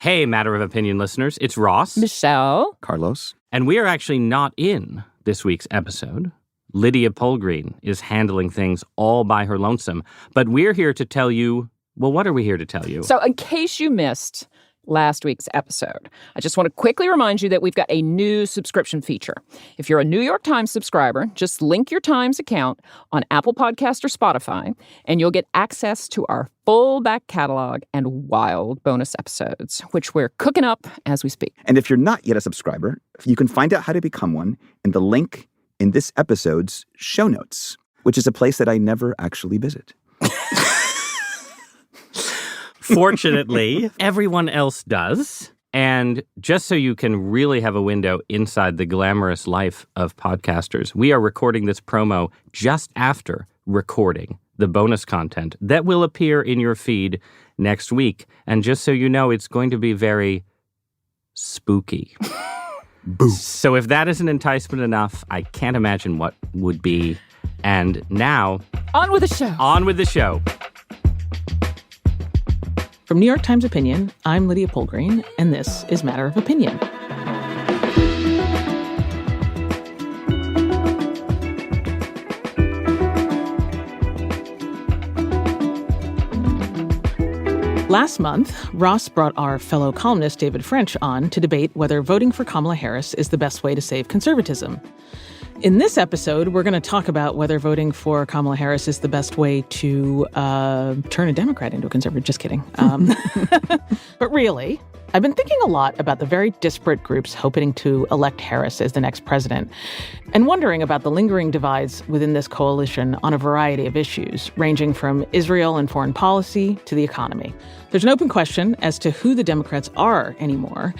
Hey, Matter of Opinion listeners, it's Ross. Michelle. Carlos. And we are actually not in this week's episode. Lydia Polgreen is handling things all by her lonesome. But we're here to tell you, well, what are we here to tell you? So in case you missed last week's episode, I just want to quickly remind you that we've got a new subscription feature. If you're a New York Times subscriber, just link your Times account on Apple Podcast or Spotify, and you'll get access to our full back catalog and wild bonus episodes, which we're cooking up as we speak. And if you're not yet a subscriber, you can find out how to become one in the link in this episode's show notes, which is a place that I never actually visit. Fortunately, everyone else does. And just so you can really have a window inside the glamorous life of podcasters, we are recording this promo just after recording the bonus content that will appear in your feed next week. And just so you know, it's going to be very spooky. Boo. So if that isn't enticement enough, I can't imagine what would be. And now, On with the show. on with the show. From New York Times Opinion, I'm Lydia Polgreen, and this is Matter of Opinion. Last month, Ross brought our fellow columnist David French on to debate whether voting for Kamala Harris is the best way to save conservatism. In this episode, we're going to talk about whether voting for Kamala Harris is the best way to turn a Democrat into a conservative. Just kidding. But really, I've been thinking a lot about the very disparate groups hoping to elect Harris as the next president and wondering about the lingering divides within this coalition on a variety of issues, ranging from Israel and foreign policy to the economy. There's an open question as to who the Democrats are anymore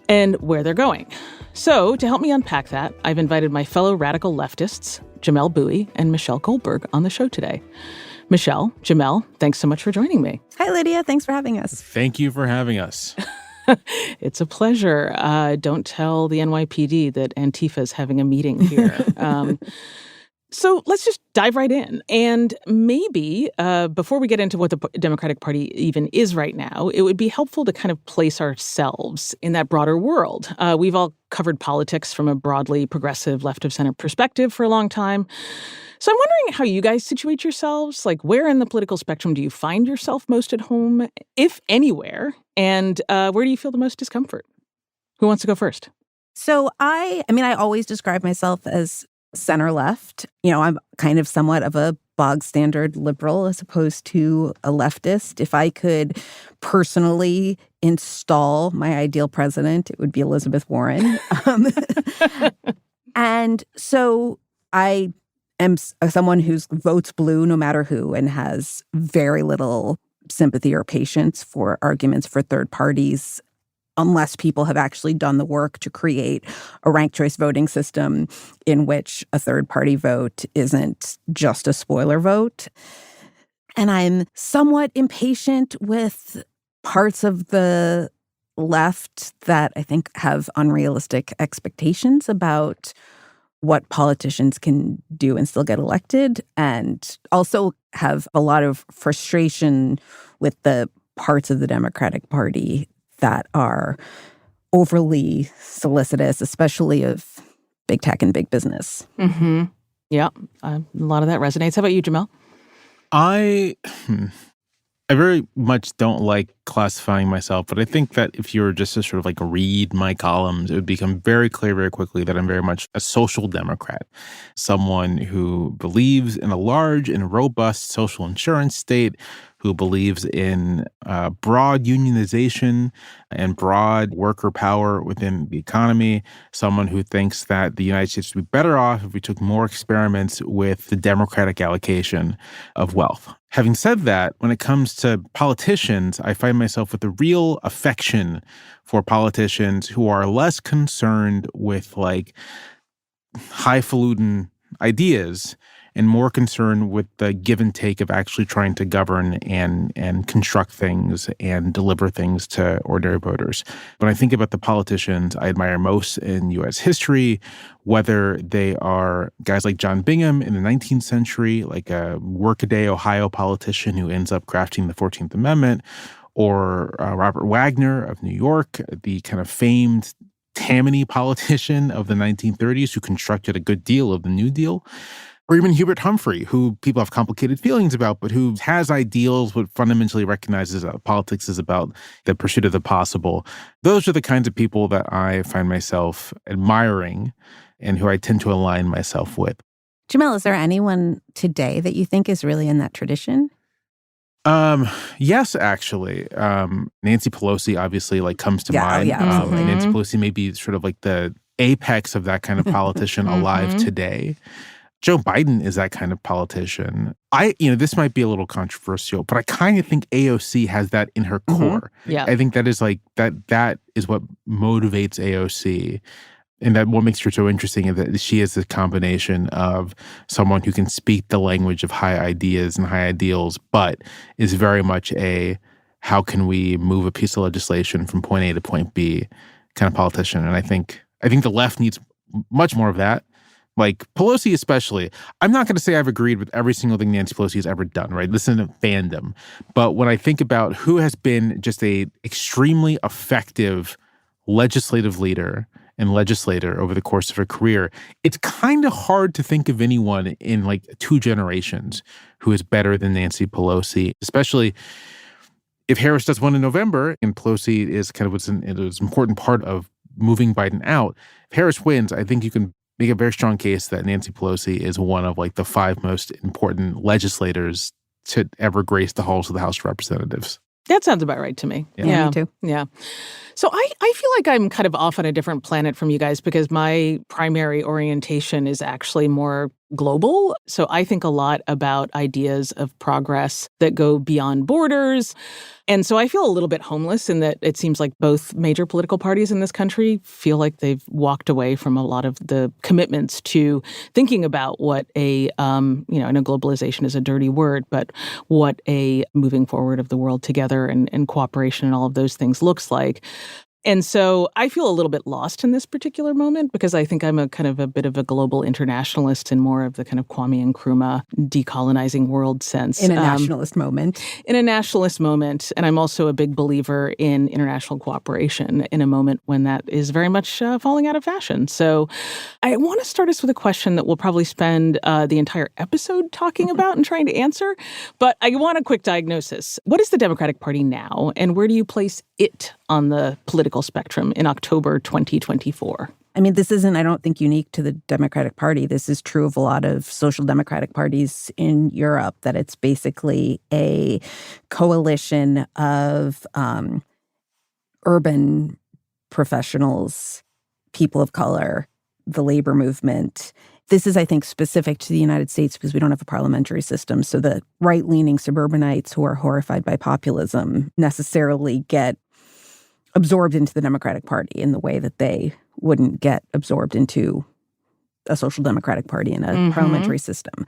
and where they're going. So, to help me unpack that, I've invited my fellow radical leftists, Jamelle Bouie and Michelle Goldberg, on the show today. Michelle, Jamelle, thanks so much for joining me. Hi, Lydia. Thanks for having us. Thank you for having us. It's a pleasure. Don't tell the NYPD that Antifa is having a meeting here. So let's just dive right in. And maybe before we get into what the Democratic Party even is right now, it would be helpful to kind of place ourselves in that broader world. We've all covered politics from a broadly progressive left-of-center perspective for a long time. So I'm wondering how you guys situate yourselves. Like, where in the political spectrum do you find yourself most at home, if anywhere? And where do you feel the most discomfort? Who wants to go first? So I always describe myself as center left. You know, I'm kind of somewhat of a bog standard liberal as opposed to a leftist. If I could personally install my ideal president, it would be Elizabeth Warren. And so I am someone who votes blue no matter who and has very little sympathy or patience for arguments for third parties unless people have actually done the work to create a ranked choice voting system in which a third-party vote isn't just a spoiler vote. And I'm somewhat impatient with parts of the left that I think have unrealistic expectations about what politicians can do and still get elected, and also have a lot of frustration with the parts of the Democratic Party that are overly solicitous, especially of big tech and big business. Mm-hmm. Yeah, a lot of that resonates. How about you, Jamelle? I very much don't like classifying myself, but I think that if you were just to sort of like read my columns, it would become very clear very quickly that I'm very much a social democrat, someone who believes in a large and robust social insurance state, who believes in broad unionization and broad worker power within the economy, someone who thinks that the United States would be better off if we took more experiments with the democratic allocation of wealth. Having said that, when it comes to politicians, I find myself with a real affection for politicians who are less concerned with like highfalutin ideas and more concerned with the give and take of actually trying to govern and construct things and deliver things to ordinary voters. When I think about the politicians I admire most in U.S. history, whether they are guys like John Bingham in the 19th century, like a workaday Ohio politician who ends up crafting the 14th Amendment, or Robert Wagner of New York, the kind of famed Tammany politician of the 1930s who constructed a good deal of the New Deal, or even Hubert Humphrey, who people have complicated feelings about, but who has ideals but fundamentally recognizes that politics is about the pursuit of the possible. Those are the kinds of people that I find myself admiring and who I tend to align myself with. Jamelle, is there anyone today that you think is really in that tradition? Yes, actually. Nancy Pelosi obviously comes to mind. Yeah, absolutely. Nancy Pelosi may be sort of like the apex of that kind of politician alive today. Joe Biden is that kind of politician. This might be a little controversial, but I kind of think AOC has that in her core. Yeah. I think that is like that is what motivates AOC. And that what makes her so interesting is that she is the combination of someone who can speak the language of high ideas and high ideals, but is very much a how can we move a piece of legislation from point A to point B kind of politician. And I think the left needs much more of that. Like Pelosi especially. I'm not going to say I've agreed with every single thing Nancy Pelosi has ever done, right? This isn't a fandom. But when I think about who has been just a extremely effective legislative leader and legislator over the course of her career, it's kind of hard to think of anyone in like 2 generations who is better than Nancy Pelosi, especially if Harris does win in November and Pelosi is kind of what's an important part of moving Biden out. If Harris wins, I think you can make a very strong case that Nancy Pelosi is one of like the 5 most important legislators to ever grace the halls of the House of Representatives. That sounds about right to me. Yeah, me too. Yeah. So I feel like I'm kind of off on a different planet from you guys because my primary orientation is actually more global. So I think a lot about ideas of progress that go beyond borders. And so I feel a little bit homeless in that it seems like both major political parties in this country feel like they've walked away from a lot of the commitments to thinking about what I know globalization is a dirty word, but what a moving forward of the world together and cooperation and all of those things looks like. And so I feel a little bit lost in this particular moment because I think I'm a kind of a bit of a global internationalist in more of the kind of Kwame Nkrumah decolonizing world sense. In a nationalist moment. In a nationalist moment. And I'm also a big believer in international cooperation in a moment when that is very much falling out of fashion. So I want to start us with a question that we'll probably spend the entire episode talking about and trying to answer. But I want a quick diagnosis. What is the Democratic Party now, and where do you place it on the political spectrum in October 2024? I mean, this isn't, I don't think, unique to the Democratic Party. This is true of a lot of social democratic parties in Europe, that it's basically a coalition of urban professionals, people of color, the labor movement. This is, I think, specific to the United States because we don't have a parliamentary system. So the right-leaning suburbanites who are horrified by populism necessarily get absorbed into the Democratic Party in the way that they wouldn't get absorbed into a social democratic party in a parliamentary system.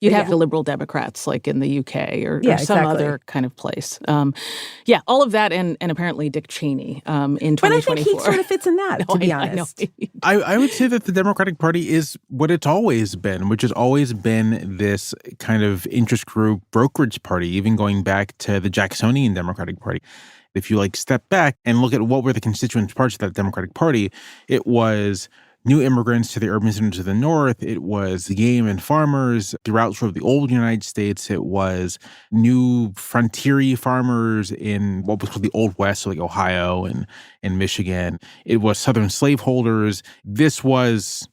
You'd have the Liberal Democrats like in the UK or some other kind of place. All of that and apparently Dick Cheney in 2024. But I think he sort of fits in that, to be honest. I would say that the Democratic Party is what it's always been, which has always been this kind of interest group brokerage party, even going back to the Jacksonian Democratic Party. If you step back and look at what were the constituent parts of that Democratic Party, it was new immigrants to the urban centers of the North. It was game and farmers throughout sort of the old United States. It was new frontier farmers in what was called the Old West, so like Ohio and Michigan. It was Southern slaveholders. This was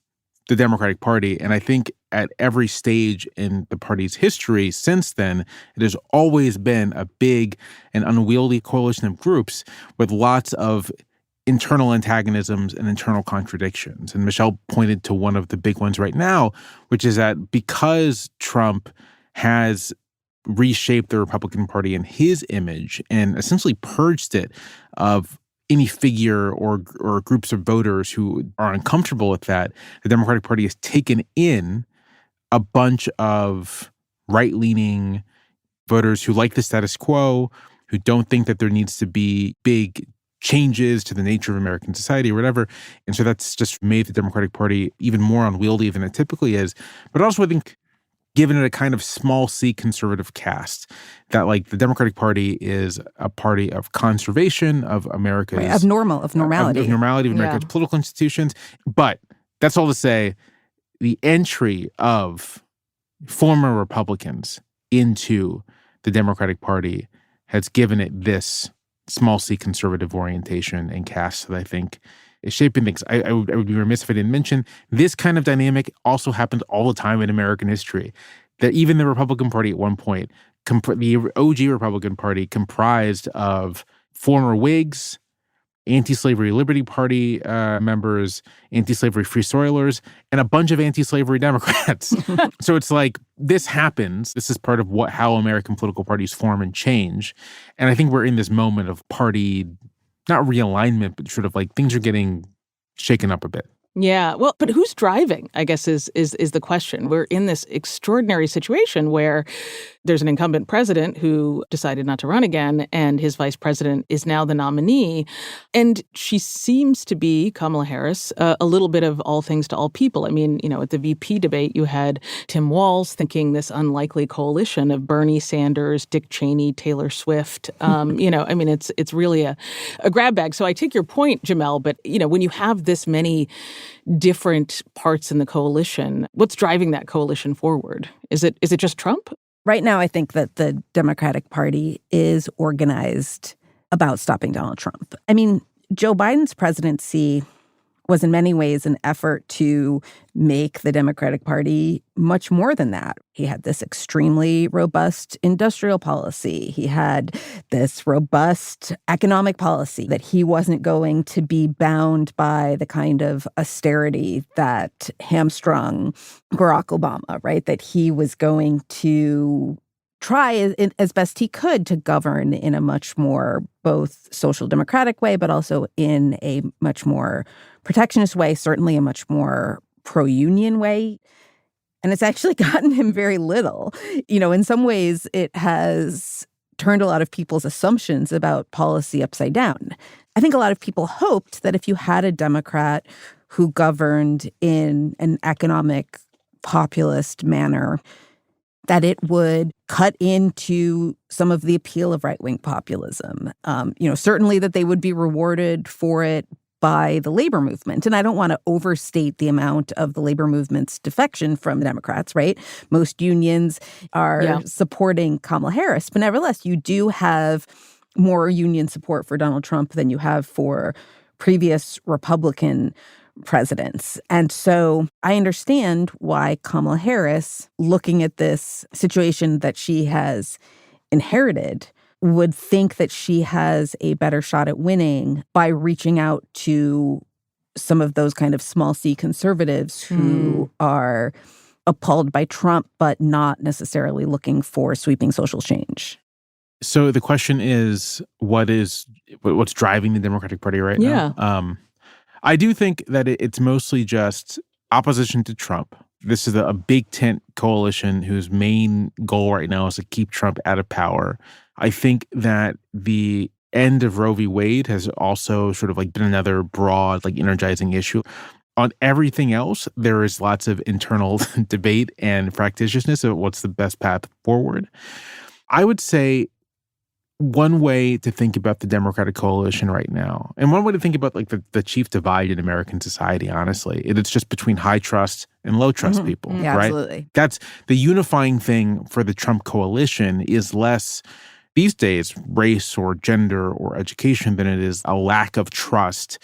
the Democratic Party. And I think at every stage in the party's history since then, it has always been a big and unwieldy coalition of groups with lots of internal antagonisms and internal contradictions. And Michelle pointed to one of the big ones right now, which is that because Trump has reshaped the Republican Party in his image and essentially purged it of any figure or groups of voters who are uncomfortable with that, the Democratic Party has taken in a bunch of right-leaning voters who like the status quo, who don't think that there needs to be big changes to the nature of American society or whatever. And so that's just made the Democratic Party even more unwieldy than it typically is. But also I think given it a kind of small c conservative cast, that like the Democratic Party is a party of conservation of America's of normality of America's political institutions. But that's all to say, the entry of former Republicans into the Democratic Party has given it this small c conservative orientation and cast that I think is shaping things. I would be remiss if I didn't mention this kind of dynamic also happens all the time in American history. That even the Republican Party at one point, the OG Republican Party comprised of former Whigs, anti-slavery Liberty Party members, anti-slavery Free Soilers, and a bunch of anti-slavery Democrats. So it's like this happens. This is part of how American political parties form and change. And I think we're in this moment of party, not realignment, but sort of like things are getting shaken up a bit. Yeah. Well, but who's driving, I guess, is the question. We're in this extraordinary situation where there's an incumbent president who decided not to run again, and his vice president is now the nominee. And she seems to be, Kamala Harris, a little bit of all things to all people. I mean, at the VP debate, you had Tim Walz thinking this unlikely coalition of Bernie Sanders, Dick Cheney, Taylor Swift. I mean, it's really a grab bag. So I take your point, Jamelle, but, when you have this many different parts in the coalition, what's driving that coalition forward? Is it just Trump? Right now, I think that the Democratic Party is organized about stopping Donald Trump. I mean, Joe Biden's presidency was in many ways an effort to make the Democratic Party much more than that. He had this extremely robust industrial policy. He had this robust economic policy that he wasn't going to be bound by the kind of austerity that hamstrung Barack Obama, right? That he was going to try as best he could to govern in a much more both social democratic way, but also in a much more protectionist way, certainly a much more pro-union way. And it's actually gotten him very little. In some ways, it has turned a lot of people's assumptions about policy upside down. I think a lot of people hoped that if you had a Democrat who governed in an economic populist manner, that it would cut into some of the appeal of right-wing populism. Certainly that they would be rewarded for it by the labor movement. And I don't want to overstate the amount of the labor movement's defection from the Democrats, right? Most unions are supporting Kamala Harris. But nevertheless, you do have more union support for Donald Trump than you have for previous Republican presidents. And so I understand why Kamala Harris, looking at this situation that she has inherited, would think that she has a better shot at winning by reaching out to some of those kind of small c conservatives who are appalled by Trump, but not necessarily looking for sweeping social change. So the question is, what's driving the Democratic Party right now? I do think that it's mostly just opposition to Trump. This is a big tent coalition whose main goal right now is to keep Trump out of power. I think that the end of Roe v. Wade has also sort of like been another broad, like energizing issue. On everything else, there is lots of internal debate and fractitiousness of what's the best path forward. I would say one way to think about the Democratic coalition right now, and one way to think about like the chief divide in American society, honestly, it's just between high trust and low trust people, Yeah, right? absolutely. That's the unifying thing for the Trump coalition is less these days race or gender or education than it is a lack of trust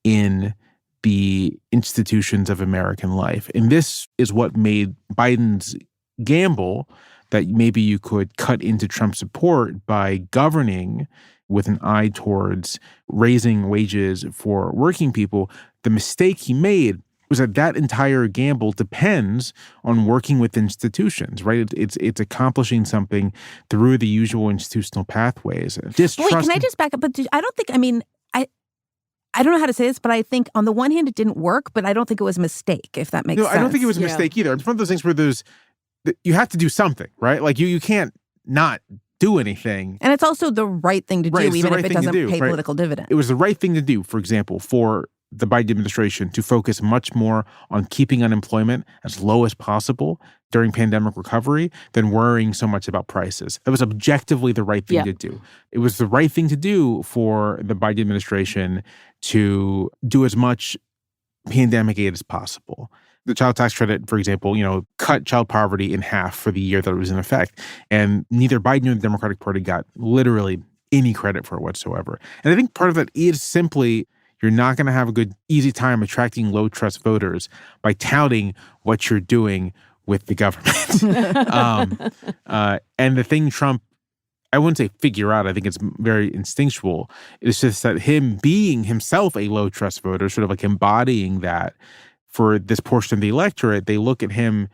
in the institutions of American life. And this is what made Biden's gamble that maybe you could cut into Trump's support by governing with an eye towards raising wages for working people. The mistake he made was that entire gamble depends on working with institutions, right? It's accomplishing something through the usual institutional pathways. Wait, can I just back up? But I don't think, I don't know how to say this, but I think on the one hand it didn't work, but I don't think it was a mistake, if that makes sense. No, I don't think it was a mistake either. It's one of those things where you have to do something, right? Like you can't not do anything. And it's also the right thing to do, even if it doesn't pay political dividends. It was the right thing to do, for example, for the Biden administration to focus much more on keeping unemployment as low as possible during pandemic recovery than worrying so much about prices. That was objectively the right thing to do. It was the right thing to do for the Biden administration to do as much pandemic aid as possible. The child tax credit, for example, cut child poverty in half for the year that it was in effect. And neither Biden nor the Democratic Party got literally any credit for it whatsoever. And I think part of that is simply you're not going to have a good, easy time attracting low-trust voters by touting what you're doing with the government. And the thing Trump, I wouldn't say figure out, I think it's very instinctual. It's just that him being himself a low-trust voter, sort of like embodying that, for this portion of the electorate, they look at him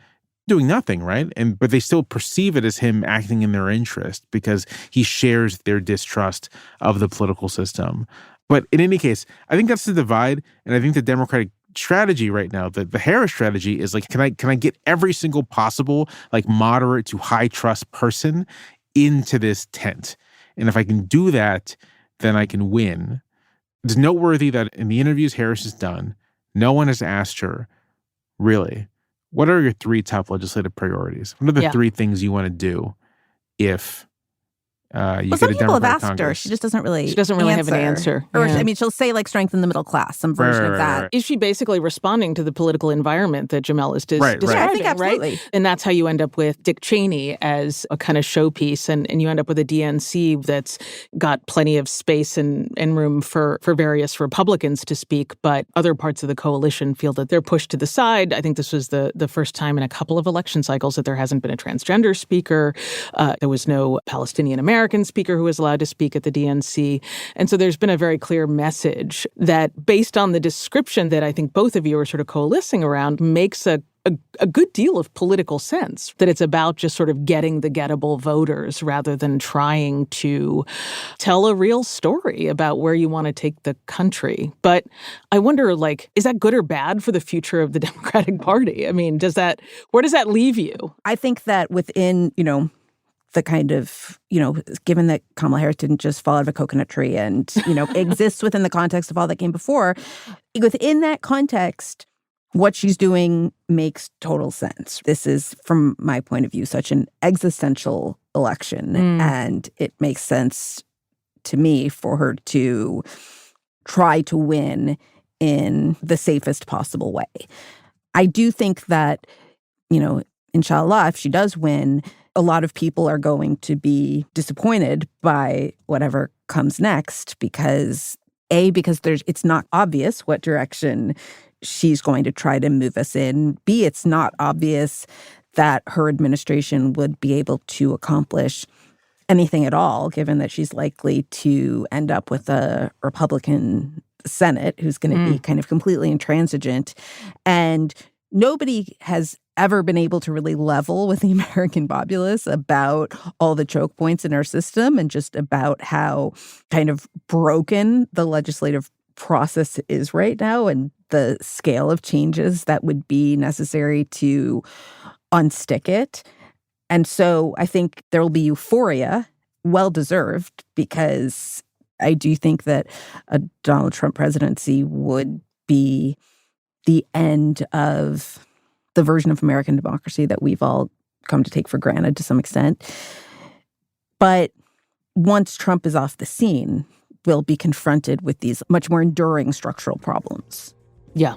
doing nothing, right? But they still perceive it as him acting in their interest because he shares their distrust of the political system. But in any case, I think that's the divide, and I think the Democratic strategy right now, the Harris strategy, is like, can I get every single possible like moderate to high trust person into this tent? And if I can do that, then I can win. It's noteworthy that in the interviews Harris has done, no one has asked her, really, what are your 3 top legislative priorities? What are the 3 things you want to do if you get a Democratic Congress? Some people have asked her. She just doesn't really have an answer. Or, I mean, she'll say, like, strengthen the middle class, some version of that. Right. Is she basically responding to the political environment that Jamelle is describing, Yeah, I think absolutely. Right? And that's how you end up with Dick Cheney as a kind of showpiece, and you end up with a DNC that's got plenty of space and room for various Republicans to speak, but other parts of the coalition feel that they're pushed to the side. I think this was the first time in a couple of election cycles that there hasn't been a transgender speaker. There was no Palestinian American speaker who was allowed to speak at the DNC. And so there's been a very clear message that, based on the description that I think both of you are sort of coalescing around, makes a good deal of political sense, that it's about just sort of getting the gettable voters rather than trying to tell a real story about where you want to take the country. But I wonder, like, is that good or bad for the future of the Democratic Party? I mean, where does that leave you? I think that within, the kind of, given that Kamala Harris didn't just fall out of a coconut tree and, exists within the context of all that came before, within that context, what she's doing makes total sense. This is, from my point of view, such an existential election, and it makes sense to me for her to try to win in the safest possible way. I do think that, inshallah, if she does win, a lot of people are going to be disappointed by whatever comes next because it's not obvious what direction she's going to try to move us in. B, it's not obvious that her administration would be able to accomplish anything at all, given that she's likely to end up with a Republican Senate who's going to be kind of completely intransigent. And nobody has ever been able to really level with the American populace about all the choke points in our system and just about how kind of broken the legislative process is right now and the scale of changes that would be necessary to unstick it. And so I think there will be euphoria, well-deserved, because I do think that a Donald Trump presidency would be the end of the version of American democracy that we've all come to take for granted to some extent. But once Trump is off the scene, we'll be confronted with these much more enduring structural problems. Yeah,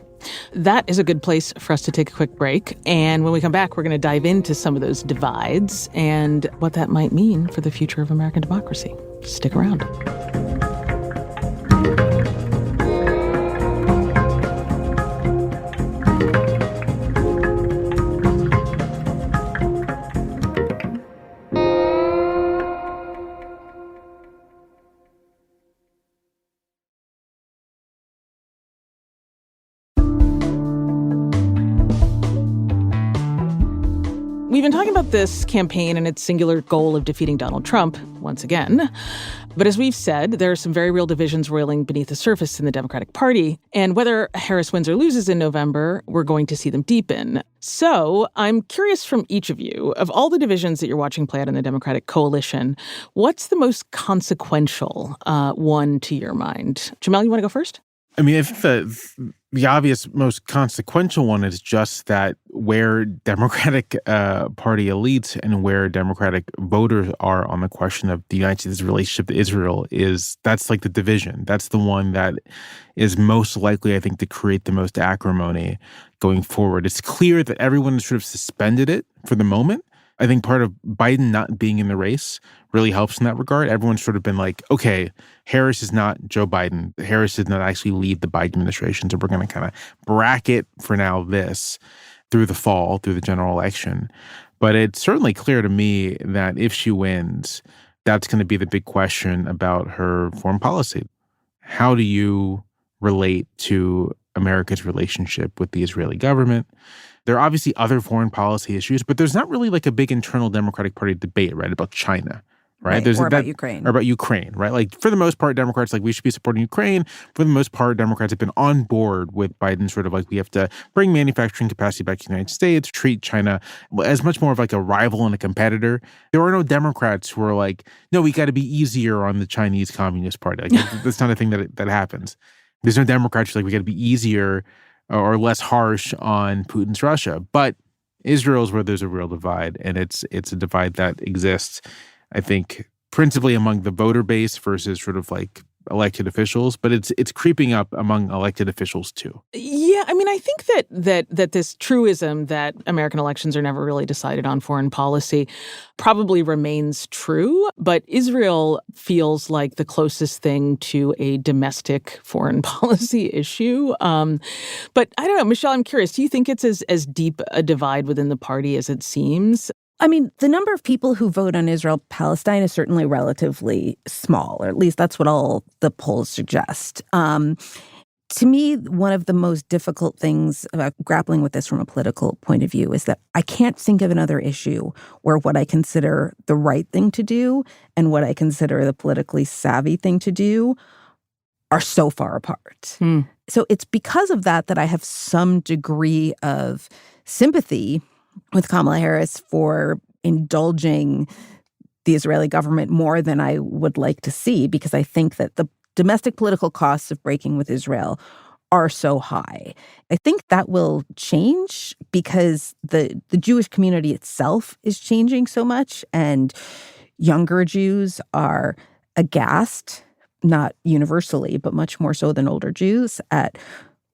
that is a good place for us to take a quick break. And when we come back, we're going to dive into some of those divides and what that might mean for the future of American democracy. Stick around. We've been talking about this campaign and its singular goal of defeating Donald Trump once again. But as we've said, there are some very real divisions roiling beneath the surface in the Democratic Party. And whether Harris wins or loses in November, we're going to see them deepen. So I'm curious from each of you, of all the divisions that you're watching play out in the Democratic coalition, what's the most consequential one to your mind? Jamelle, you want to go first? I mean, I think the obvious, most consequential one is just that where Democratic Party elites and where Democratic voters are on the question of the United States' relationship to Israel that's like the division. That's the one that is most likely, I think, to create the most acrimony going forward. It's clear that everyone has sort of suspended it for the moment. I think part of Biden not being in the race really helps in that regard. Everyone's sort of been like, okay, Harris is not Joe Biden. Harris did not actually lead the Biden administration. So we're going to kind of bracket for now this through the fall, through the general election. But it's certainly clear to me that if she wins, that's going to be the big question about her foreign policy. How do you relate to America's relationship with the Israeli government? There are obviously other foreign policy issues, but there's not really like a big internal Democratic Party debate, right, about China, right? There's about Ukraine. Or about Ukraine, right? Like, for the most part, Democrats, like, we should be supporting Ukraine. For the most part, Democrats have been on board with Biden, sort of like, we have to bring manufacturing capacity back to the United States, treat China as much more of like a rival and a competitor. There are no Democrats who are like, no, we got to be easier on the Chinese Communist Party. Like, that's not a thing that happens. There's no Democrats who are like, we got to be easier or less harsh on Putin's Russia. But Israel is where there's a real divide, and it's a divide that exists, I think, principally among the voter base versus sort of like elected officials, but it's creeping up among elected officials too. Yeah, I mean, I think that this truism that American elections are never really decided on foreign policy probably remains true, but Israel feels like the closest thing to a domestic foreign policy issue. But I don't know, Michelle, I'm curious, do you think it's as deep a divide within the party as it seems? I mean, the number of people who vote on Israel-Palestine is certainly relatively small, or at least that's what all the polls suggest. To me, one of the most difficult things about grappling with this from a political point of view is that I can't think of another issue where what I consider the right thing to do and what I consider the politically savvy thing to do are so far apart. So it's because of that I have some degree of sympathy with Kamala Harris for indulging the Israeli government more than I would like to see, because I think that the domestic political costs of breaking with Israel are so high. I think that will change because the Jewish community itself is changing so much, and younger Jews are aghast, not universally, but much more so than older Jews, at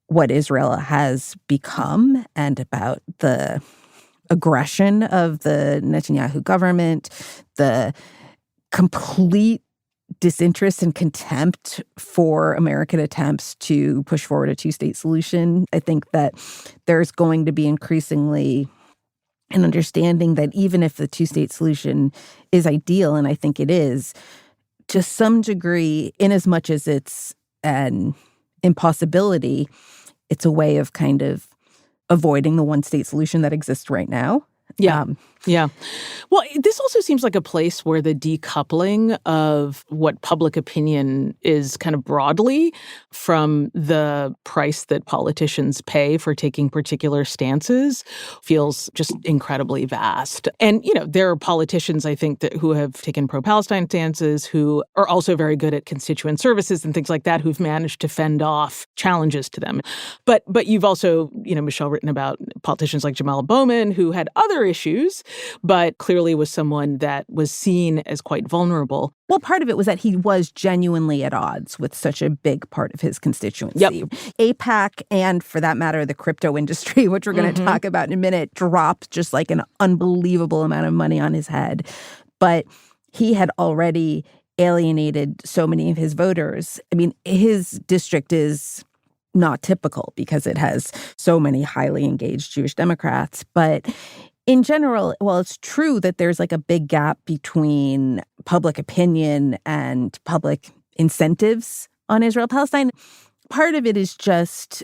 what Israel has become and about the aggression of the Netanyahu government, the complete disinterest and contempt for American attempts to push forward a two-state solution. I think that there's going to be increasingly an understanding that even if the two-state solution is ideal, and I think it is, to some degree, in as much as it's an impossibility, it's a way of kind of avoiding the one-state solution that exists right now. Yeah. Well, this also seems like a place where the decoupling of what public opinion is kind of broadly from the price that politicians pay for taking particular stances feels just incredibly vast. And, you know, there are politicians, I think, who have taken pro-Palestine stances, who are also very good at constituent services and things like that, who've managed to fend off challenges to them. But you've also, you know, Michelle, written about politicians like Jamelle Bowman, who had other issues, but clearly was someone that was seen as quite vulnerable. Well, part of it was that he was genuinely at odds with such a big part of his constituency. Yep. AIPAC and, for that matter, the crypto industry, which we're going to talk about in a minute, dropped just like an unbelievable amount of money on his head. But he had already alienated so many of his voters. I mean, his district is not typical because it has so many highly engaged Jewish Democrats. But in general, while it's true that there's like a big gap between public opinion and public incentives on Israel-Palestine, part of it is just,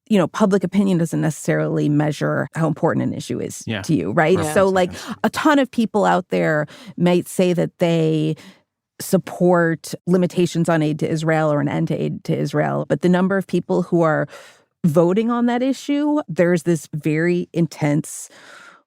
you know, public opinion doesn't necessarily measure how important an issue is to you, right? Yeah. So like a ton of people out there might say that they support limitations on aid to Israel or an end to aid to Israel, but the number of people who are voting on that issue, there's this very intense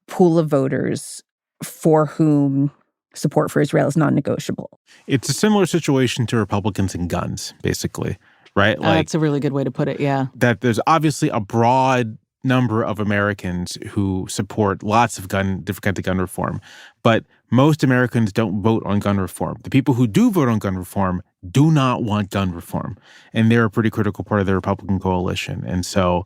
pool of voters for whom support for Israel is non-negotiable. It's a similar situation to Republicans and guns, basically, right? That's a really good way to put it, yeah. That there's obviously a broad number of Americans who support lots of different kinds of gun reform, but most Americans don't vote on gun reform. The people who do vote on gun reform do not want gun reform, and they're a pretty critical part of the Republican coalition. And so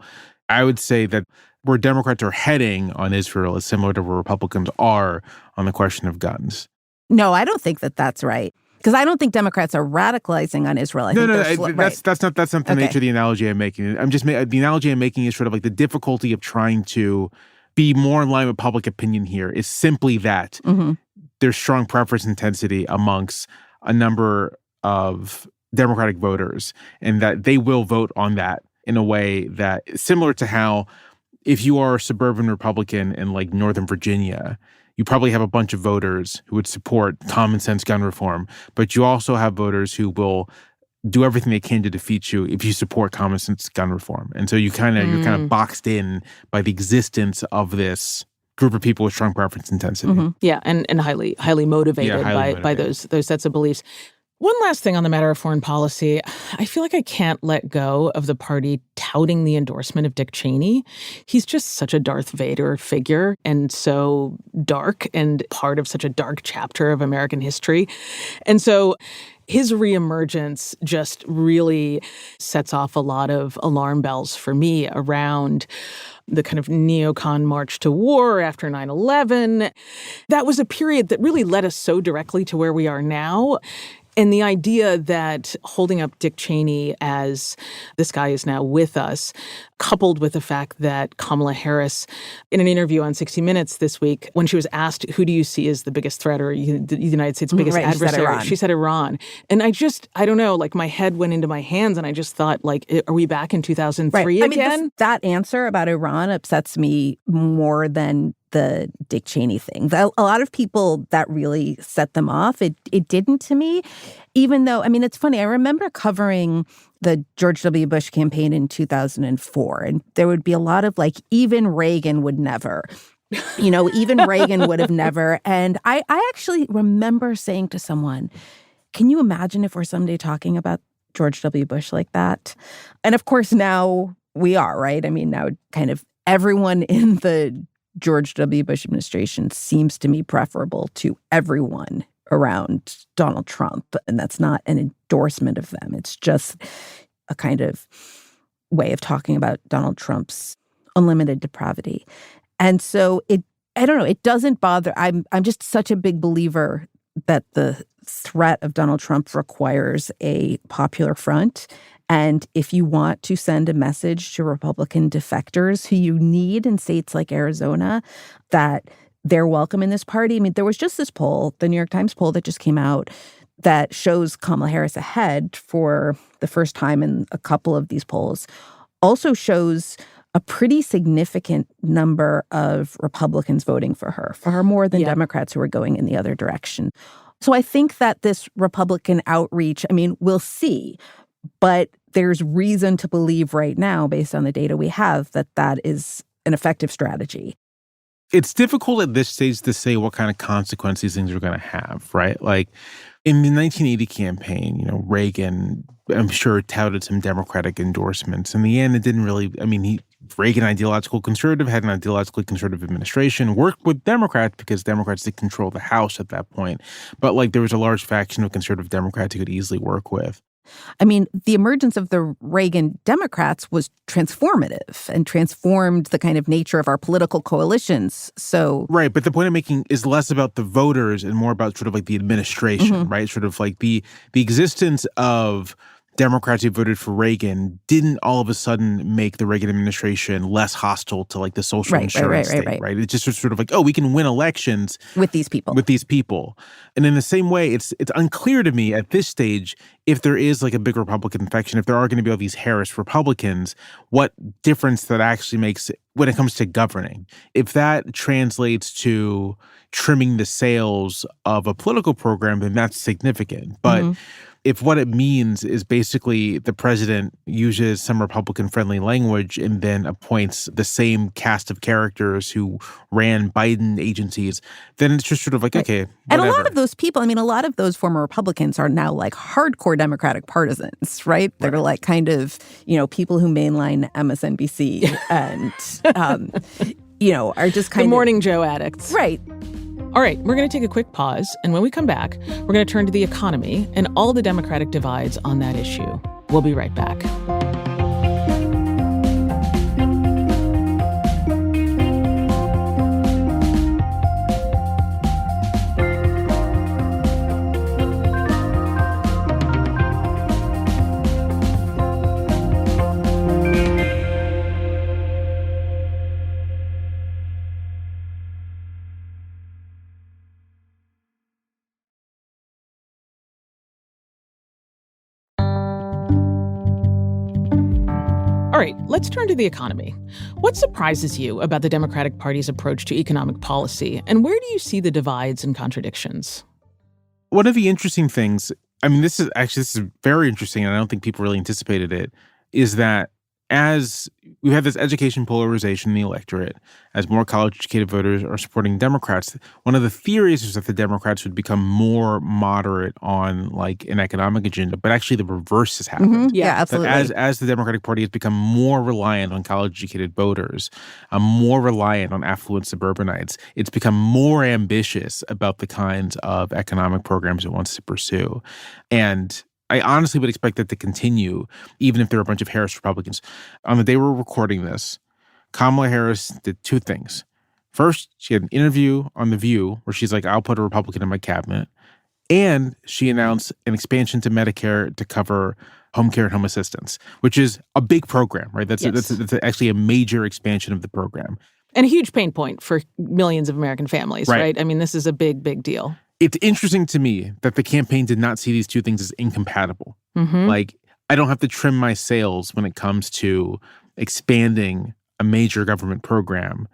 I would say that where Democrats are heading on Israel is similar to where Republicans are on the question of guns. No, I don't think that that's right. Because I don't think Democrats are radicalizing on Israel. That's not the nature of the analogy I'm making. The analogy I'm making is sort of like the difficulty of trying to be more in line with public opinion here is simply that there's strong preference intensity amongst a number of Democratic voters, and that they will vote on that in a way that is similar to how if you are a suburban Republican in like Northern Virginia, you probably have a bunch of voters who would support common sense gun reform, but you also have voters who will do everything they can to defeat you if you support common sense gun reform. And so you're kind of boxed in by the existence of this group of people with strong preference intensity. Yeah, and highly motivated by those sets of beliefs. One last thing on the matter of foreign policy. I feel like I can't let go of the party touting the endorsement of Dick Cheney. He's just such a Darth Vader figure and so dark and part of such a dark chapter of American history. And so his reemergence just really sets off a lot of alarm bells for me around the kind of neocon march to war after 9/11. That was a period that really led us so directly to where we are now. And the idea that holding up Dick Cheney as this guy is now with us, coupled with the fact that Kamala Harris, in an interview on 60 Minutes this week, when she was asked, who do you see as the biggest threat or the United States' biggest adversary? She said Iran. And I don't know, like my head went into my hands and I just thought, like, are we back in 2003 again? I mean, that answer about Iran upsets me more than the Dick Cheney thing. A lot of people, that really set them off. It didn't to me, even though, I mean, it's funny. I remember covering the George W. Bush campaign in 2004, and there would be a lot of like, even Reagan would never. Even Reagan would have never. And I actually remember saying to someone, can you imagine if we're someday talking about George W. Bush like that? And of course, now we are, right? I mean, now kind of everyone in the George W. Bush administration seems to me preferable to everyone around Donald Trump. And that's not an endorsement of them. It's just a kind of way of talking about Donald Trump's unlimited depravity. And so I don't know, it doesn't bother. I'm just such a big believer that the threat of Donald Trump requires a popular front. And if you want to send a message to Republican defectors who you need in states like Arizona that they're welcome in this party. I mean, there was just this poll, the New York Times poll that just came out that shows Kamala Harris ahead for the first time in a couple of these polls, also shows a pretty significant number of Republicans voting for her, far more than Democrats who are going in the other direction. So I think that this Republican outreach, I mean, we'll see. But there's reason to believe right now, based on the data we have, that is an effective strategy. It's difficult at this stage to say what kind of consequences these things are going to have, right? Like in the 1980 campaign, Reagan, I'm sure, touted some Democratic endorsements. In the end, it didn't really, Reagan, ideological conservative, had an ideologically conservative administration, worked with Democrats because Democrats did control the House at that point. But there was a large faction of conservative Democrats he could easily work with. I mean, the emergence of the Reagan Democrats was transformative and transformed the kind of nature of our political coalitions. So right, but the point I'm making is less about the voters and more about sort of like the administration, right? Sort of like the existence of Democrats who voted for Reagan didn't all of a sudden make the Reagan administration less hostile to like the social insurance state, right? It's just sort of like, we can win elections with these people. And in the same way, it's unclear to me at this stage if there is like a big Republican faction, if there are going to be all these Harris Republicans, what difference that actually makes when it comes to governing. If that translates to trimming the sails of a political program, then that's significant. But if what it means is basically the president uses some Republican-friendly language and then appoints the same cast of characters who ran Biden agencies, then it's just sort of like, okay, whatever. And a lot of those people, I mean, a lot of those former Republicans are now like hardcore Democratic partisans, right? They're like kind of, people who mainline MSNBC and, are just kind the of... Morning Joe addicts. Right. All right, we're going to take a quick pause, and when we come back, we're going to turn to the economy and all the Democratic divides on that issue. We'll be right back. All right, let's turn to the economy. What surprises you about the Democratic Party's approach to economic policy, and where do you see the divides and contradictions? One of the interesting things, I mean, this is very interesting, and I don't think people really anticipated it, is that as we have this education polarization in the electorate, as more college-educated voters are supporting Democrats, one of the theories is that the Democrats would become more moderate on like an economic agenda, but actually the reverse has happened. Mm-hmm. Yeah, absolutely. That as the Democratic Party has become more reliant on college-educated voters, more reliant on affluent suburbanites, it's become more ambitious about the kinds of economic programs it wants to pursue. And I honestly would expect that to continue, even if there are a bunch of Harris Republicans. On the day we're recording this, Kamala Harris did two things. First, she had an interview on The View where she's like, I'll put a Republican in my cabinet. And she announced an expansion to Medicare to cover home care and home assistance, which is a big program, right? That's actually a major expansion of the program. And a huge pain point for millions of American families, right? I mean, this is a big, big deal. It's interesting to me that the campaign did not see these two things as incompatible. Mm-hmm. Like, I don't have to trim my sails when it comes to expanding a major government program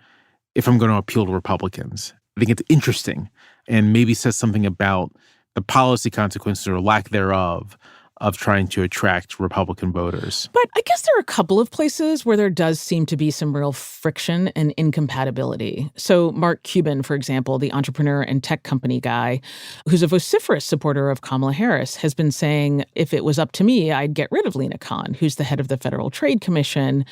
if I'm going to appeal to Republicans. I think it's interesting and maybe says something about the policy consequences or lack thereof of trying to attract Republican voters. But I guess there are a couple of places where there does seem to be some real friction and incompatibility. So Mark Cuban, for example, the entrepreneur and tech company guy, who's a vociferous supporter of Kamala Harris, has been saying, if it was up to me, I'd get rid of Lena Khan, who's the head of the Federal Trade Commission,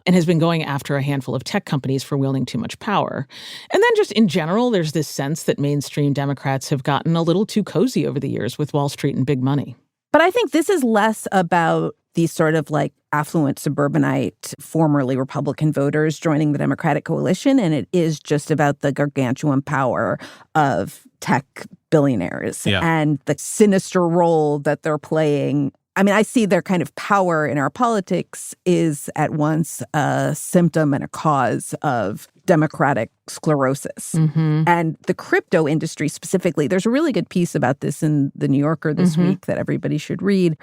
and has been going after a handful of tech companies for wielding too much power. And then just in general, there's this sense that mainstream Democrats have gotten a little too cozy over the years with Wall Street and big money. But I think this is less about these sort of like affluent suburbanite, formerly Republican voters joining the Democratic coalition, and it is just about the gargantuan power of tech billionaires and the sinister role that they're playing. I mean, I see their kind of power in our politics is at once a symptom and a cause of democratic sclerosis. Mm-hmm. And the crypto industry specifically, there's a really good piece about this in The New Yorker this week that everybody should read.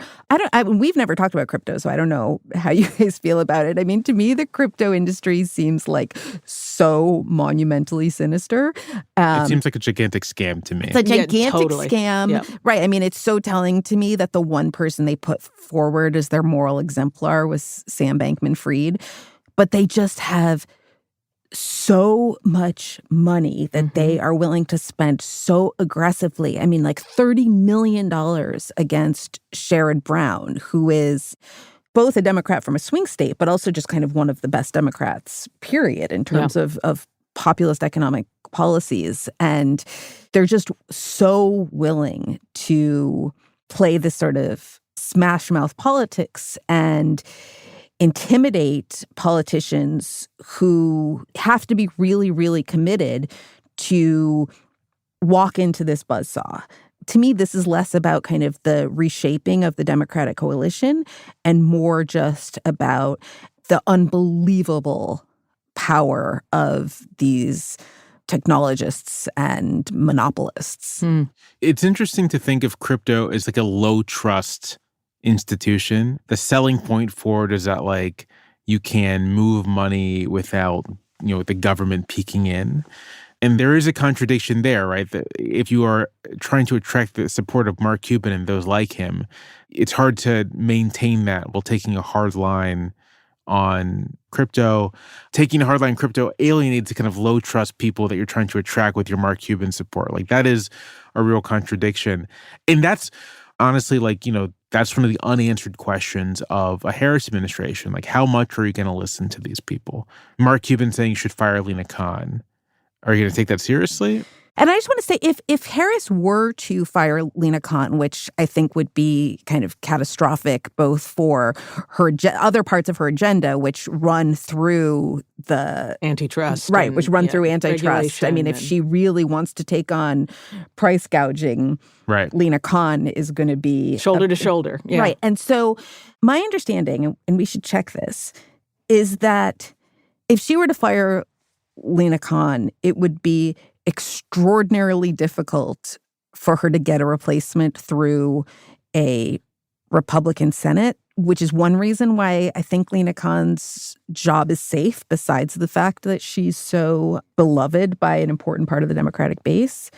We've never talked about crypto, so I don't know how you guys feel about it. I mean, to me, the crypto industry seems like so monumentally sinister. It seems like a gigantic scam to me. It's a gigantic totally. scam. Yep. Right. I mean, it's so telling to me that the one person they put forward as their moral exemplar was Sam Bankman-Fried. But they just have so much money that they are willing to spend so aggressively. I mean, like $30 million against Sherrod Brown, who is both a Democrat from a swing state, but also just kind of one of the best Democrats, period, in terms of populist economic policies. And they're just so willing to play this sort of smash mouth politics and intimidate politicians who have to be really, really committed to walk into this buzzsaw. To me, this is less about kind of the reshaping of the Democratic coalition and more just about the unbelievable power of these technologists and monopolists. It's interesting to think of crypto as like a low trust institution. The selling point for it is that like you can move money without, the government peeking in. And there is a contradiction there, right? That if you are trying to attract the support of Mark Cuban and those like him, it's hard to maintain that while taking a hard line on crypto. Taking a hard line on crypto alienates the kind of low trust people that you're trying to attract with your Mark Cuban support. Like, that is a real contradiction. And that's honestly, like, that's one of the unanswered questions of a Harris administration. Like, how much are you going to listen to these people? Mark Cuban saying you should fire Lina Khan. Are you going to take that seriously? And I just want to say, if Harris were to fire Lina Khan, which I think would be kind of catastrophic both for her other parts of her agenda, which run through the antitrust, right, which run through antitrust. I mean, if she really wants to take on price gouging, right, Lina Khan is going to be shoulder to shoulder, right. And so, my understanding, and we should check this, is that if she were to fire Lina Khan, it would be extraordinarily difficult for her to get a replacement through a Republican Senate, which is one reason why I think Lina Khan's job is safe, besides the fact that she's so beloved by an important part of the Democratic base.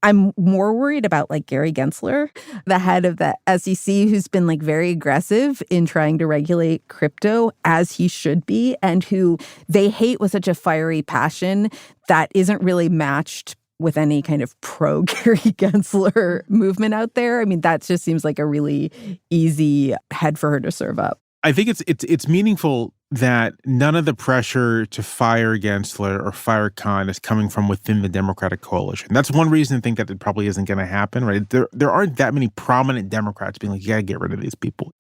I'm more worried about like Gary Gensler, the head of the SEC, who's been like very aggressive in trying to regulate crypto, as he should be, and who they hate with such a fiery passion that isn't really matched with any kind of pro Gary Gensler movement out there. I mean, that just seems like a really easy head for her to serve up. I think it's meaningful that none of the pressure to fire Gensler or fire Khan is coming from within the Democratic coalition. That's one reason to think that it probably isn't going to happen, right? There aren't that many prominent Democrats being like, you got to get rid of these people.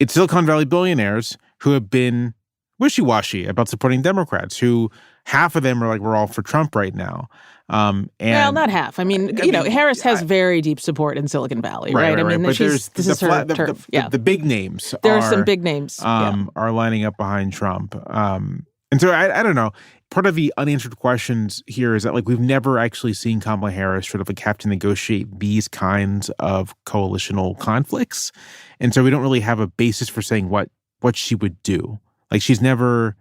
It's Silicon Valley billionaires who have been wishy-washy about supporting Democrats, who half of them are like, we're all for Trump right now. Well, not half. I mean, Harris has very deep support in Silicon Valley, right? I mean, but this is her turf. The big names. There are some big names. Are lining up behind Trump. And so I don't know. Part of the unanswered questions here is that like we've never actually seen Kamala Harris sort of like have to negotiate these kinds of coalitional conflicts, and so we don't really have a basis for saying what she would do. Like she's never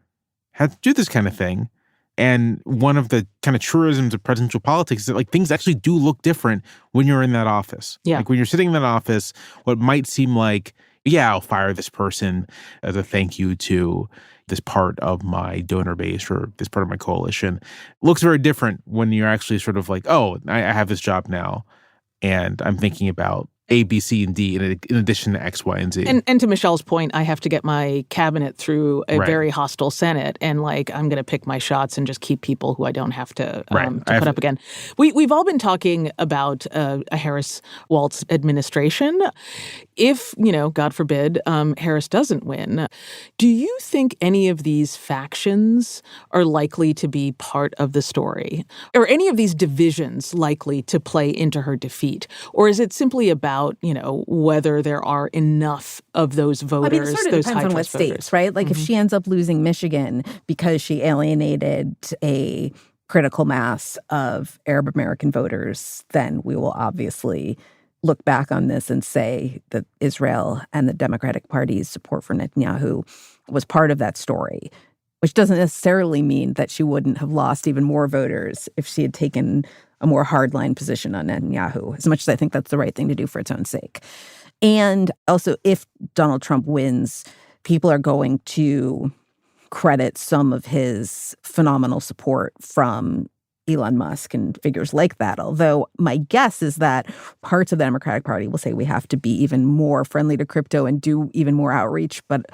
had to do this kind of thing. And one of the kind of truisms of presidential politics is that like things actually do look different when you're in that office. Yeah. Like when you're sitting in that office, what might seem like, yeah, I'll fire this person as a thank you to this part of my donor base or this part of my coalition, looks very different when you're actually sort of like, oh, I have this job now and I'm thinking about A, B, C, and D in addition to X, Y, and Z. And to Michelle's point, I have to get my cabinet through a very hostile Senate, and like I'm going to pick my shots and just keep people who I don't have to put up again. We've all been talking about a Harris-Walz administration. If, God forbid, Harris doesn't win, do you think any of these factions are likely to be part of the story? Or any of these divisions likely to play into her defeat? Or is it simply about, whether there are enough of those voters, I mean, it sort of depends on what states, right? Like if she ends up losing Michigan because she alienated a critical mass of Arab American voters, then we will obviously look back on this and say that Israel and the Democratic Party's support for Netanyahu was part of that story, which doesn't necessarily mean that she wouldn't have lost even more voters if she had taken a more hardline position on Netanyahu, as much as I think that's the right thing to do for its own sake. And also, if Donald Trump wins, people are going to credit some of his phenomenal support from Elon Musk and figures like that. Although my guess is that parts of the Democratic Party will say we have to be even more friendly to crypto and do even more outreach. But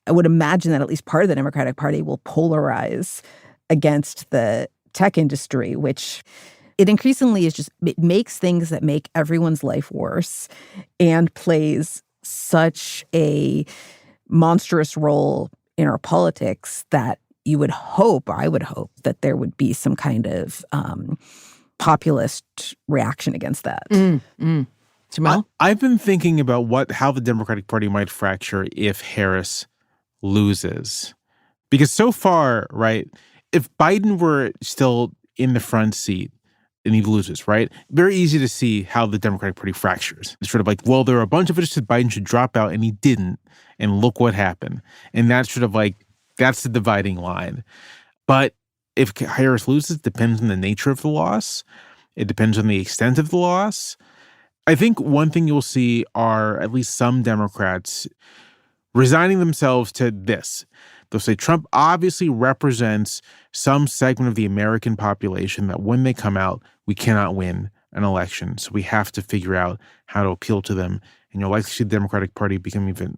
I would imagine that at least part of the Democratic Party will polarize against the tech industry, which it increasingly is it makes things that make everyone's life worse and plays such a monstrous role in our politics that I would hope that there would be some kind of populist reaction against that. Jamelle? I've been thinking about how the Democratic Party might fracture if Harris loses. Because so far, right, if Biden were still in the front seat and he loses, right, very easy to see how the Democratic Party fractures. It's sort of like, well, there are a bunch of us that Biden should drop out and he didn't, and look what happened. And that's sort of like, that's the dividing line. But If Harris loses, it depends on the nature of the loss. It depends on the extent of the loss. I think one thing you'll see are at least some Democrats resigning themselves to this. They'll say Trump obviously represents some segment of the American population that when they come out, we cannot win an election. So we have to figure out how to appeal to them. And you'll likely see the Democratic Party become even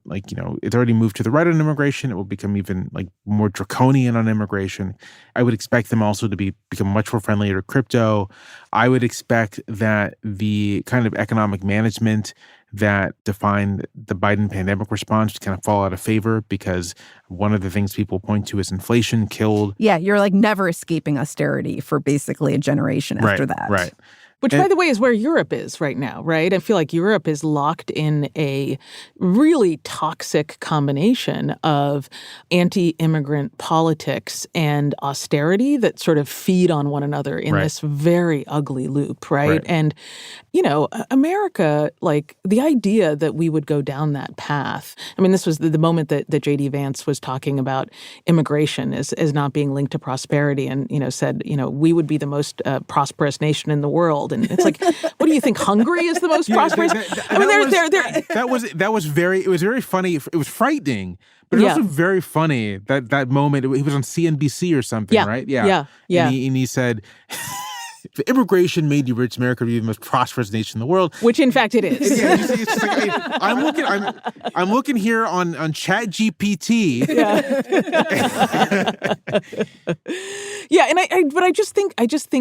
it's already moved to the right on immigration. It will become even more draconian on immigration. I would expect them also to become much more friendly to crypto. I would expect that the kind of economic management that defined the Biden pandemic response to kind of fall out of favor, because one of the things people point to is inflation killed. Yeah, you're never escaping austerity for basically a generation after that. Right. Which, by the way, is where Europe is right now, right? I feel like Europe is locked in a really toxic combination of anti-immigrant politics and austerity that sort of feed on one another in this very ugly loop, right? And, America, the idea that we would go down that path. I mean, this was the moment that J.D. Vance was talking about immigration as not being linked to prosperity and, said, we would be the most prosperous nation in the world. And it's what do you think? Hungary is the most prosperous? That was very funny. It was frightening, but it was also very funny that moment. He was on CNBC or something, right? Yeah. And he said, if immigration made you rich, America would be the most prosperous nation in the world. Which, in fact, it is. It's just I'm looking here on ChatGPT. Yeah, and I just think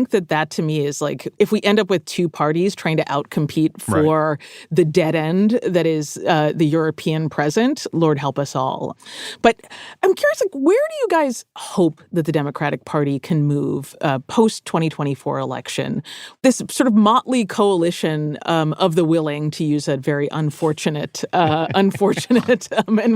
that to me is if we end up with two parties trying to outcompete for the dead end that is the European present, Lord help us all. But I'm curious, where do you guys hope that the Democratic Party can move post 2024 election? This sort of motley coalition of the willing, to use a very unfortunate and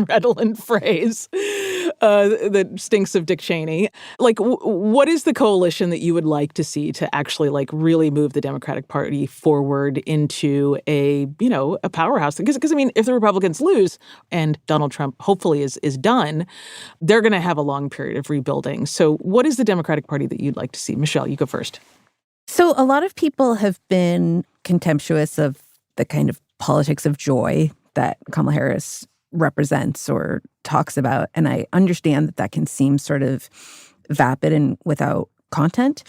redolent phrase that stinks of Dick Cheney. What is the coalition that you would like to see to actually really move the Democratic Party forward into a powerhouse? Because I mean, if the Republicans lose and Donald Trump hopefully is done, they're going to have a long period of rebuilding. So what is the Democratic Party that you'd like to see? Michelle, you go first. So a lot of people have been contemptuous of the kind of politics of joy that Kamala Harris represents or talks about. And I understand that can seem sort of vapid and without content.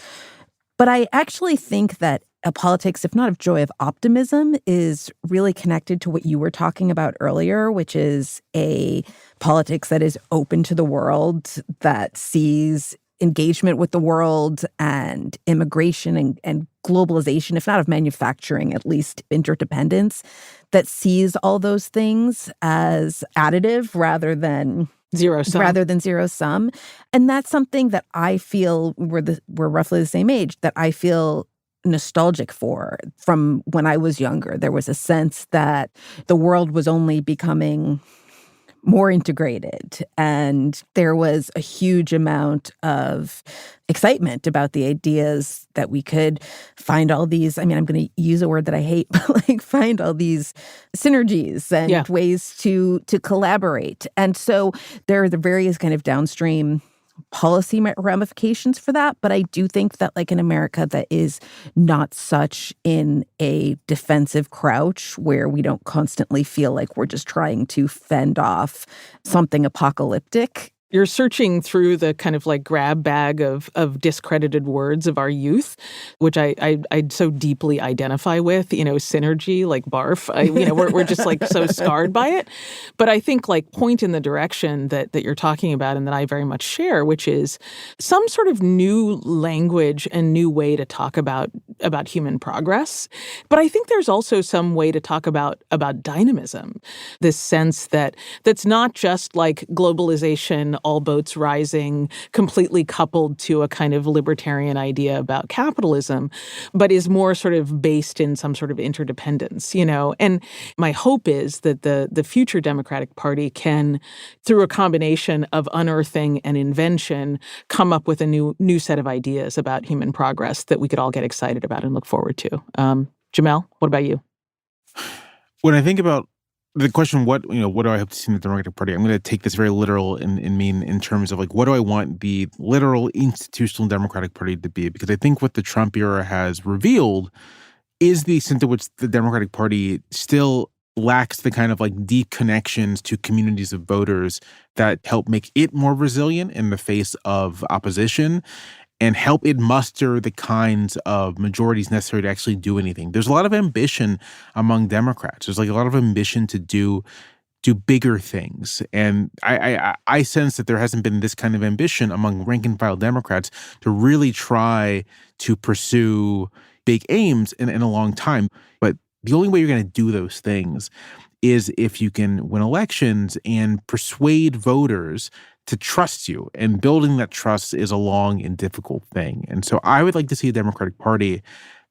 But I actually think that a politics, if not of joy, of optimism, is really connected to what you were talking about earlier, which is a politics that is open to the world, that sees engagement with the world and immigration and globalization, if not of manufacturing, at least interdependence, that sees all those things as additive rather than zero sum. And that's something that I feel we're roughly the same age, that I feel nostalgic for from when I was younger. There was a sense that the world was only becoming more integrated, and there was a huge amount of excitement about the ideas that we could find all these, I'm going to use a word that I hate, but find all these synergies and ways to collaborate. And so there are the various kind of downstream policy ramifications for that. But I do think that in America that is not such in a defensive crouch where we don't constantly feel like we're just trying to fend off something apocalyptic. You're searching through the kind of grab bag of discredited words of our youth, which I so deeply identify with, synergy, barf. We're just so scarred by it. But I think point in the direction that you're talking about and that I very much share, which is some sort of new language and new way to talk about human progress. But I think there's also some way to talk about dynamism, this sense that's not just globalization, all boats rising, completely coupled to a kind of libertarian idea about capitalism, but is more sort of based in some sort of interdependence, And my hope is that the future Democratic Party can, through a combination of unearthing and invention, come up with a new set of ideas about human progress that we could all get excited about and look forward to. Jamelle, what about you? When I think about The question, what do I hope to see in the Democratic Party? I'm going to take this very literal and mean in terms of like, what do I want the literal institutional Democratic Party to be? Because I think what the Trump era has revealed is the extent to which the Democratic Party still lacks the kind of like deep connections to communities of voters that help make it more resilient in the face of opposition and help it muster the kinds of majorities necessary to actually do anything. There's a lot of ambition among Democrats. There's like a lot of ambition to do bigger things. And I sense that there hasn't been this kind of ambition among rank and file Democrats to really try to pursue big aims in a long time. But the only way you're going to do those things is if you can win elections and persuade voters to trust you. And building that trust is a long and difficult thing. And so I would like to see a Democratic Party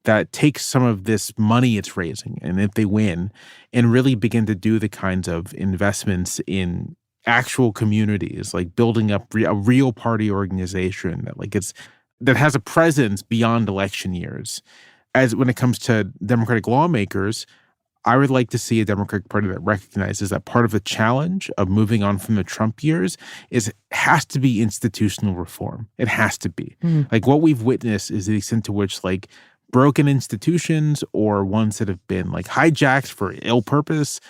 that takes some of this money it's raising, and if they win, and really begin to do the kinds of investments in actual communities, like building up a real party organization that has a presence beyond election years. As when it comes to Democratic lawmakers, I would like to see a Democratic Party that recognizes that part of the challenge of moving on from the Trump years has to be institutional reform. It has to be. Like what we've witnessed is the extent to which like broken institutions or ones that have been like hijacked for ill purpose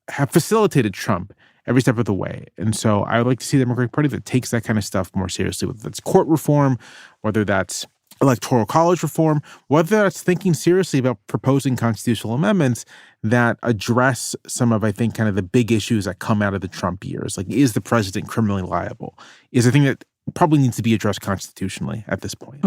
have facilitated Trump every step of the way. And so I would like to see the Democratic Party that takes that kind of stuff more seriously, whether that's court reform, whether that's electoral college reform, whether that's thinking seriously about proposing constitutional amendments that address some of, I think, kind of the big issues that come out of the Trump years. Like, is the president criminally liable? Is a thing that probably needs to be addressed constitutionally at this point.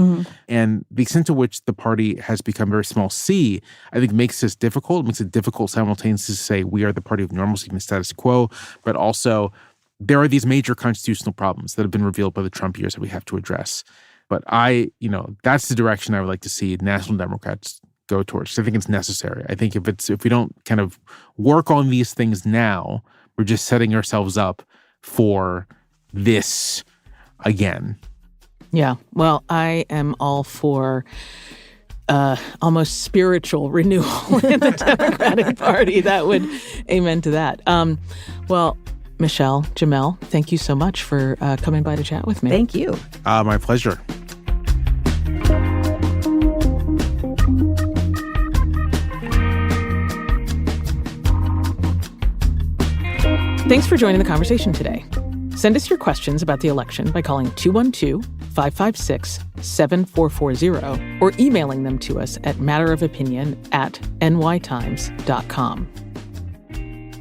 And the extent to which the party has become very small c, I think makes this difficult. It makes it difficult simultaneously to say we are the party of normalcy and the status quo, but also there are these major constitutional problems that have been revealed by the Trump years that we have to address. But that's the direction I would like to see National Democrats go towards. I think it's necessary. I think if we don't kind of work on these things now, we're just setting ourselves up for this again. Yeah. Well, I am all for almost spiritual renewal in the Democratic Party. That would amen to that. Well, Michelle, Jamelle, thank you so much for coming by to chat with me. Thank you. My pleasure. Thanks for joining the conversation today. Send us your questions about the election by calling 212-556-7440 or emailing them to us at matterofopinion@nytimes.com.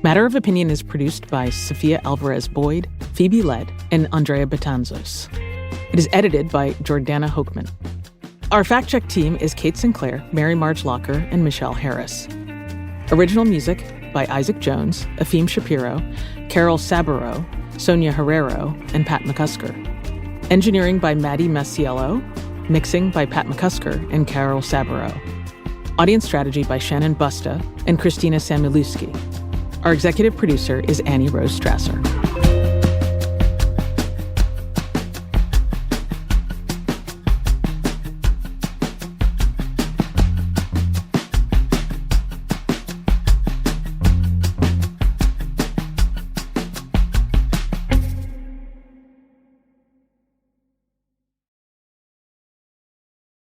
Matter of Opinion is produced by Sophia Alvarez-Boyd, Phoebe Led, and Andrea Betanzos. It is edited by Jordana Hochman. Our fact-check team is Kate Sinclair, Mary Marge Locker, and Michelle Harris. Original music by Isaac Jones, Afim Shapiro, Carol Saburo, Sonia Herrero, and Pat McCusker. Engineering by Maddie Masiello. Mixing by Pat McCusker and Carol Saburo. Audience strategy by Shannon Busta and Christina Samulusky. Our executive producer is Annie Rose Strasser.